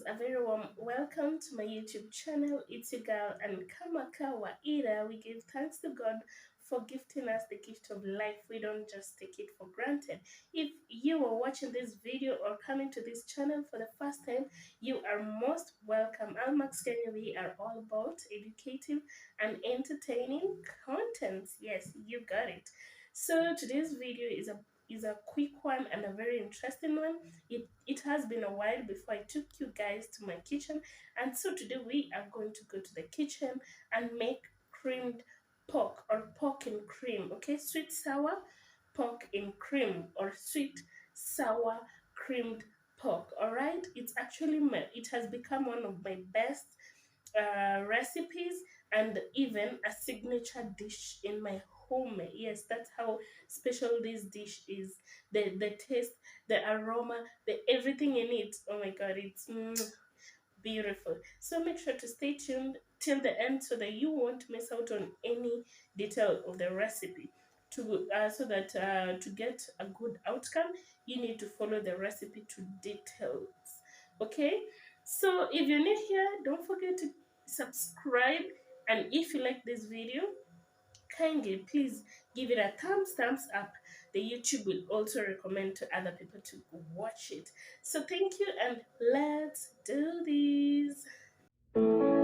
a very warm welcome to my YouTube channel. It's your girl and Kamaka Waida. We give thanks to God for gifting us the gift of life. We don't just take it for granted. If you are watching this video or coming to this channel for the first time, you are most welcome. Almax Kenya, we are all about educative and entertaining content. Yes, you got it. So today's video is a quick one and a very interesting one. It has been a while before I took you guys to my kitchen, and so today we are going to go to the kitchen and make creamed pork or pork and cream. Okay, sweet sour pork in cream or sweet sour creamed pork. All right, it has become one of my best recipes and even a signature dish in my home. Yes, that's how special this dish is. The taste, the aroma, the everything in it. Oh my god, it's beautiful. So make sure to stay tuned till the end so that you won't miss out on any detail of the recipe. To get a good outcome, you need to follow the recipe to details. Okay, so if you're new here, don't forget to subscribe, and if you like this video, kindly please give it a thumbs up. The YouTube will also recommend to other people to watch it. So thank you, and let's do this.